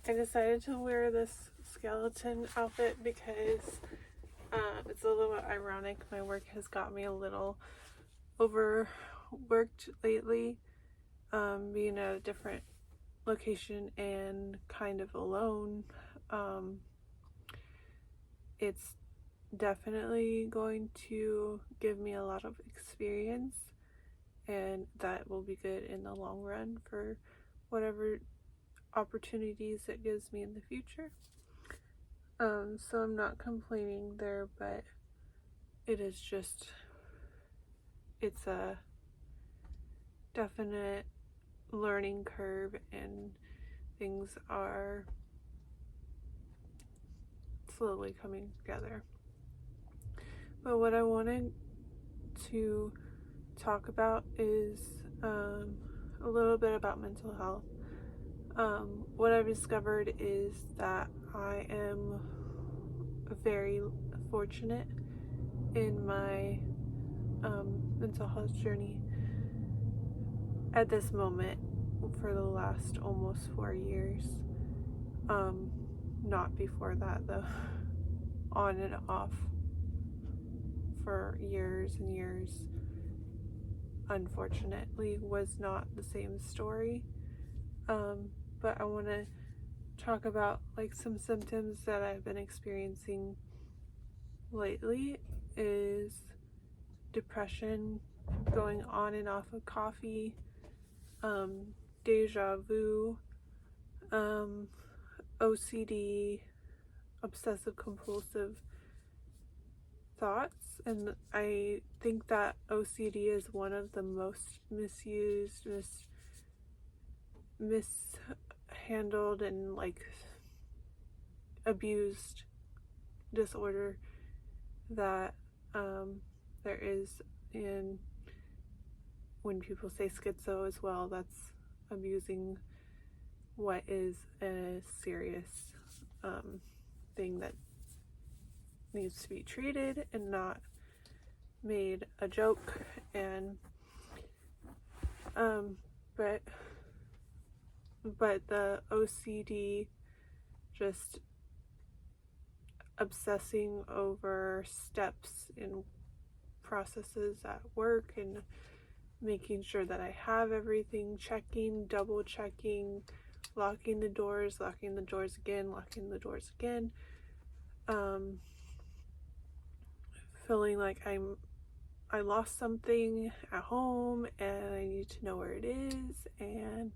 I decided to wear this skeleton outfit because it's a little bit ironic. My work has got me a little overworked lately, being at a different location and kind of alone. It's definitely going to give me a lot of experience, and that will be good in the long run for whatever opportunities it gives me in the future. So I'm not complaining there, but it's a definite learning curve, and things are slowly coming together. But what I wanted to talk about is a little bit about mental health. What I've discovered is that I am very fortunate in my mental health journey at this moment for the last almost 4 years. Not before that though. On and off for years and years. Unfortunately, was not the same story. But I want to talk about like some symptoms that I've been experiencing lately is depression, going on and off of coffee, deja vu, OCD, obsessive compulsive thoughts, and I think that OCD is one of the most misused, mishandled, and like abused disorder that there is. In when people say schizo as well, that's abusing what is a serious thing that needs to be treated and not made a joke. And but the OCD, just obsessing over steps in processes at work and making sure that I have everything, checking, double checking, locking the doors again, locking the doors again, feeling like I lost something at home and I need to know where it is, and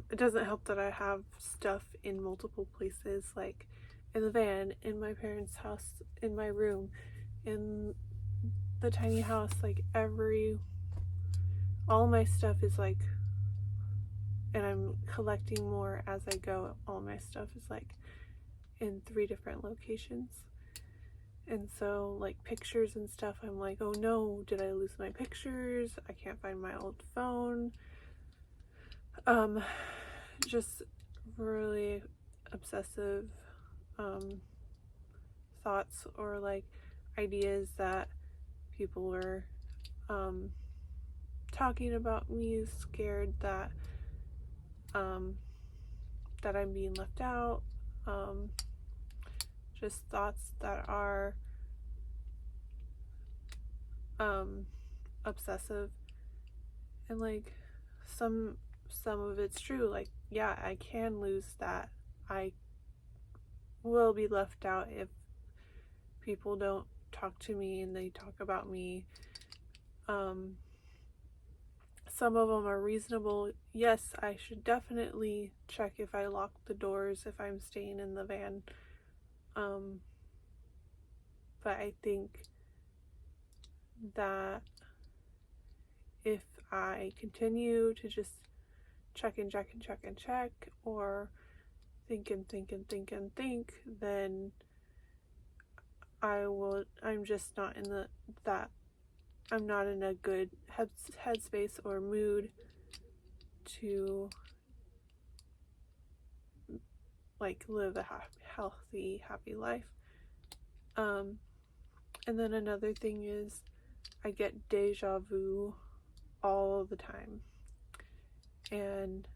it doesn't help that I have stuff in multiple places, like in the van, in my parents' house, in my room, in the tiny house, like all my stuff is like, and I'm collecting more as I go, all my stuff is like in 3 different locations. And so like pictures and stuff, I'm like, oh no, did I lose my pictures? I can't find my old phone. Just really obsessive thoughts or like ideas that people were talking about me, scared that that I'm being left out, just thoughts that are obsessive, and like some of it's true. Like, yeah, I can lose that. I will be left out if people don't talk to me and they talk about me. Some of them are reasonable. Yes, I should definitely check if I lock the doors if I'm staying in the van. But I think that if I continue to just check and check and check and check, or think and think and think and think, then I'm just not in I'm not in a good headspace or mood to like live a healthy, happy life. And then another thing is I get deja vu all the time. And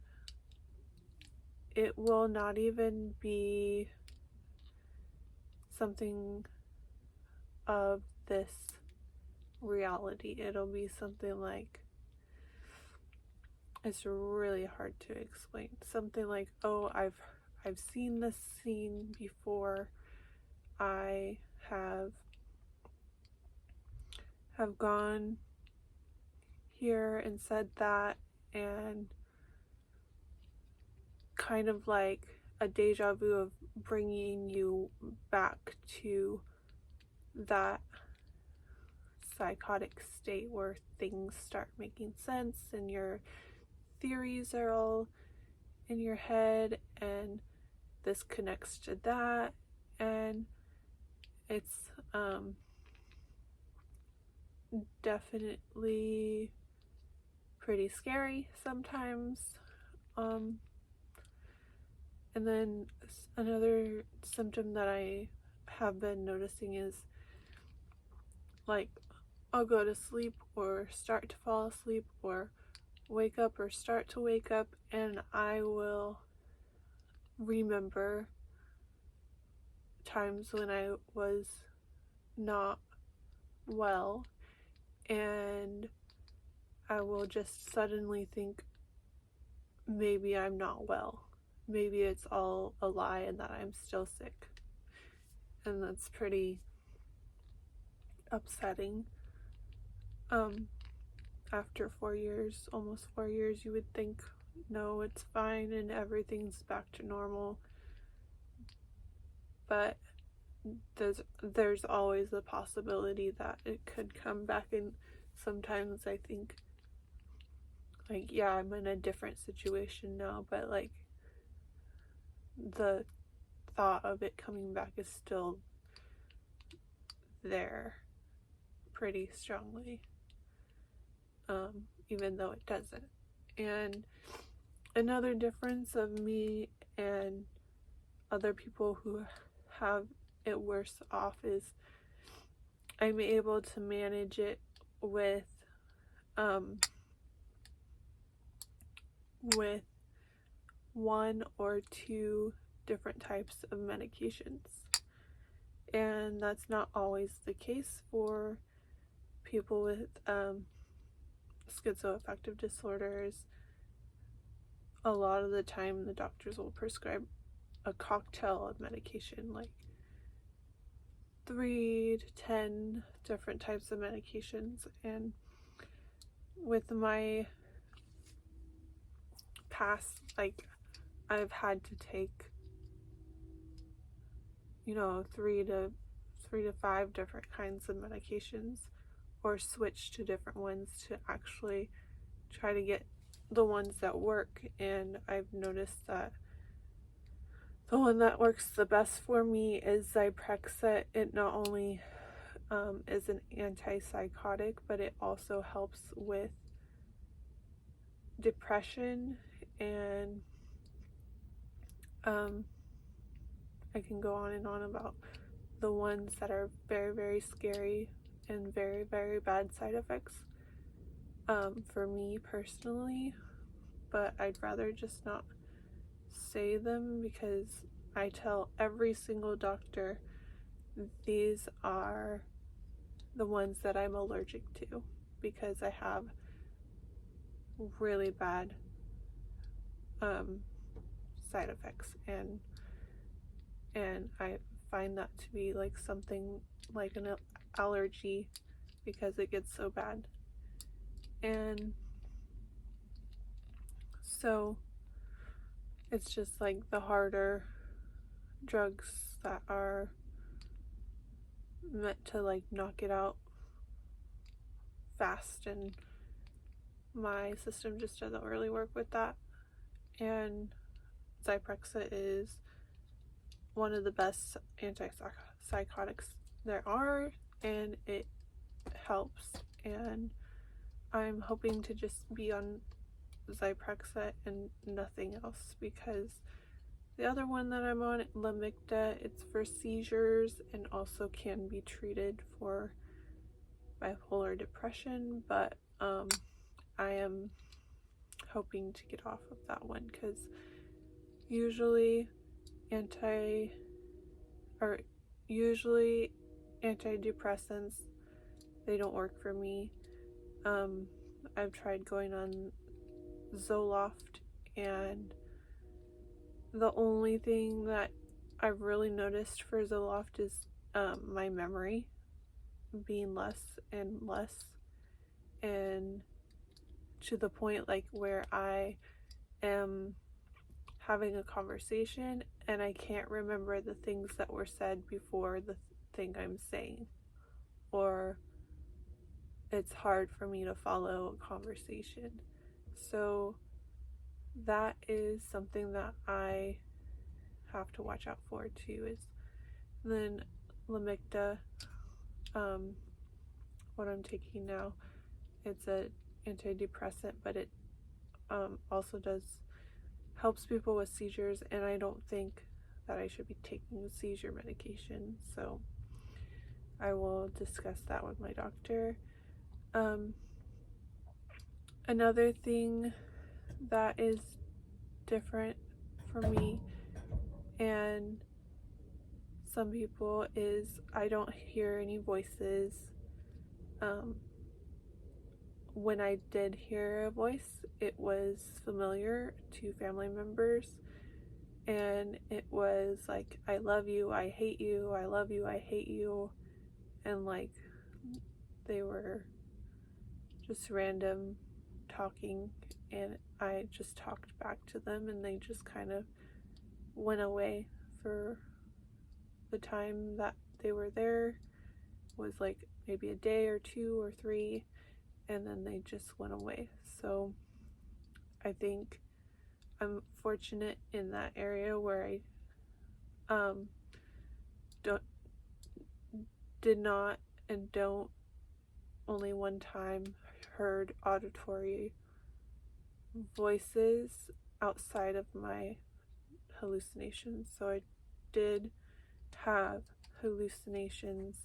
it will not even be something of this reality. It'll be something like, it's really hard to explain. Something like, oh, I've seen this scene before. I have gone here and said that, and kind of like a deja vu of bringing you back to that psychotic state where things start making sense and your theories are all in your head, and this connects to that, and it's definitely pretty scary sometimes. And then another symptom that I have been noticing is, like, I'll go to sleep or start to fall asleep or wake up or start to wake up, and I will remember times when I was not well, and I will just suddenly think, maybe I'm not well. Maybe it's all a lie and that I'm still sick. And that's pretty upsetting. After 4 years, almost 4 years, you would think, no, it's fine and everything's back to normal. But there's always the possibility that it could come back, and sometimes I think, like, yeah, I'm in a different situation now, but like the thought of it coming back is still there pretty strongly, even though it doesn't. And another difference of me and other people who have it worse off is I'm able to manage it with one or two different types of medications. And that's not always the case for people with schizoaffective disorders. A lot of the time the doctors will prescribe a cocktail of medication, like 3 to 10 different types of medications. And with my past, like, I've had to take, 3 to 5 different kinds of medications, or switch to different ones to actually try to get the ones that work. And I've noticed that the one that works the best for me is Zyprexa. It not only is an antipsychotic, but it also helps with depression, and I can go on and on about the ones that are very, very scary and very, very bad side effects for me personally, but I'd rather just not say them, because I tell every single doctor these are the ones that I'm allergic to, because I have really bad side effects, and I find that to be like something like an allergy, because it gets so bad. And so it's just like the harder drugs that are meant to like knock it out fast, and my system just doesn't really work with that. And Zyprexa is one of the best antipsychotics there are, and it helps. And I'm hoping to just be on Zyprexa and nothing else, because the other one that I'm on, Lamicta, it's for seizures and also can be treated for bipolar depression, but I am hoping to get off of that one, because usually antidepressants, they don't work for me. I've tried going on Zoloft, and the only thing that I've really noticed for Zoloft is my memory being less and less, and to the point like where I am having a conversation and I can't remember the things that were said before the thing I'm saying, or it's hard for me to follow a conversation. So that is something that I have to watch out for too. Is then Lamicta, what I'm taking now, it's a antidepressant, but it also helps people with seizures, and I don't think that I should be taking seizure medication, so I will discuss that with my doctor. Another thing that is different for me and some people is I don't hear any voices. When I did hear a voice, it was familiar to family members, and it was like, I love you, I hate you, I love you, I hate you, and like they were just random talking, and I just talked back to them, and they just kind of went away for the time that they were there. Was like maybe a day or 2 or 3, and then they just went away. So I think I'm fortunate in that area where I don't only one time heard auditory voices outside of my hallucinations. So I did have hallucinations,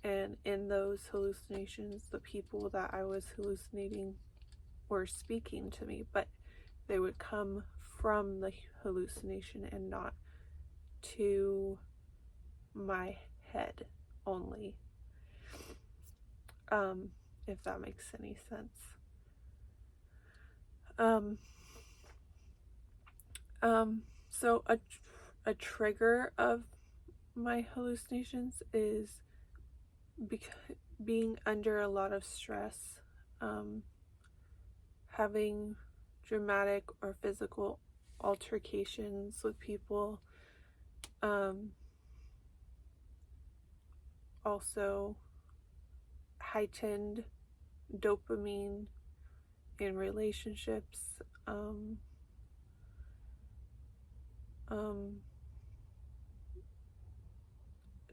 and in those hallucinations the people that I was hallucinating were speaking to me, but they would come from the hallucination and not to my head only, if that makes any sense. So a trigger of my hallucinations is being under a lot of stress, having dramatic or physical altercations with people, also heightened dopamine in relationships,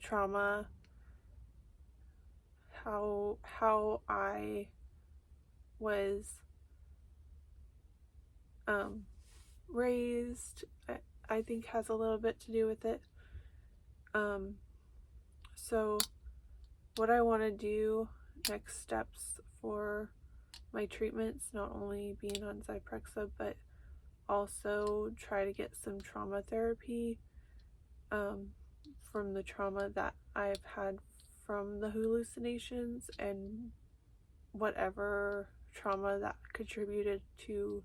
trauma, how I was raised, I think has a little bit to do with it. So what I want to do, next steps for my treatments, not only being on Zyprexa, but also try to get some trauma therapy from the trauma that I've had from the hallucinations, and whatever trauma that contributed to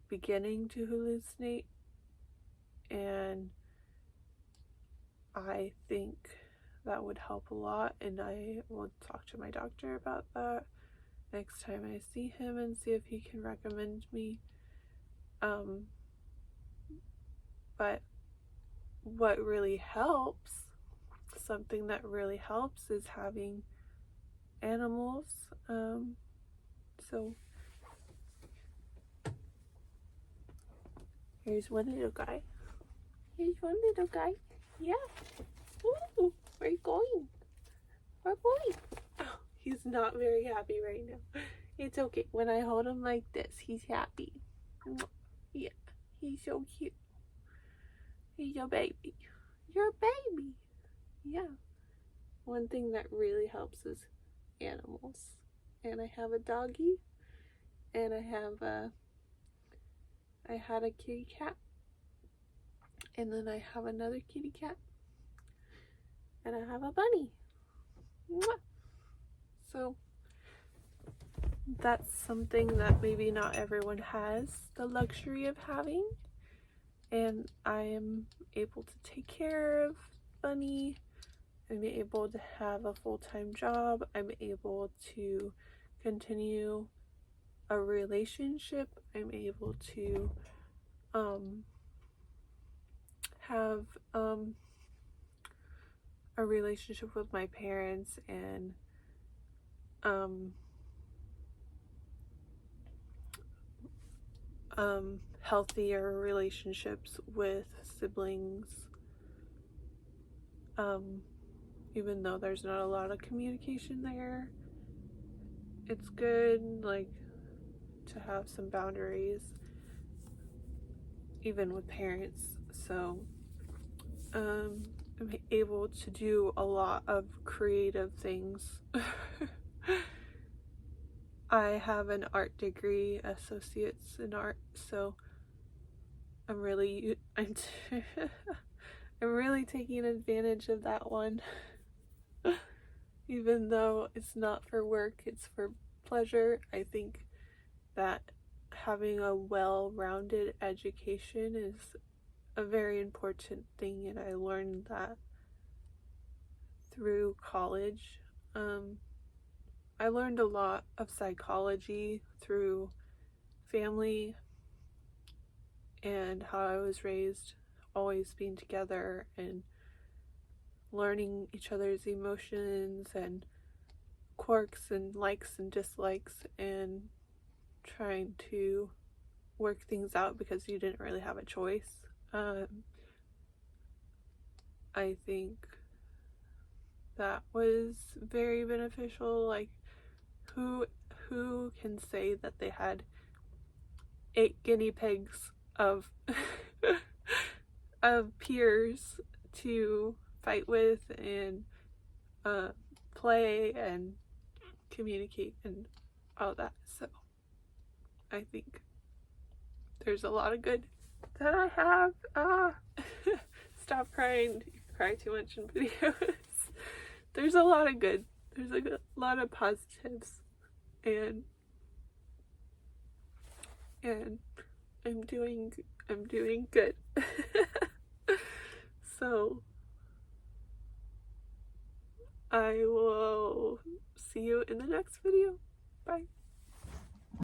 beginning to hallucinate. And I think that would help a lot, and I will talk to my doctor about that next time I see him and see if he can recommend me. But what really helps, something that really helps, is having animals. So here's one little guy. Here's one little guy. Yeah. Ooh, where are you going? Where are you going? Oh, he's not very happy right now. It's okay. When I hold him like this, he's happy. Yeah, he's so cute. He's your baby. You're a baby. Yeah. One thing that really helps is animals. And I have a doggy, and I had a kitty cat, and then I have another kitty cat, and I have a bunny. Mwah! So that's something that maybe not everyone has the luxury of having, and I am able to take care of Bunny. I'm able to have a full-time job. I'm able to continue a relationship. I'm able to have a relationship with my parents, and healthier relationships with siblings, even though there's not a lot of communication there. It's good, like, to have some boundaries even with parents. So I'm able to do a lot of creative things. I have an art degree, associates in art, so I'm really taking advantage of that one. Even though it's not for work, it's for pleasure. I think that having a well-rounded education is a very important thing, and I learned that through college. I learned a lot of psychology through family and how I was raised, always being together and learning each other's emotions and quirks and likes and dislikes, and trying to work things out because you didn't really have a choice. I think that was very beneficial. Like, who can say that they had 8 guinea pigs of of peers to fight with and play and communicate and all that? So I think there's a lot of good that I have. Stop crying. You cry too much in videos. There's a lot of good. There's a lot of positives, and I'm doing good. So I will see you in the next video. Bye.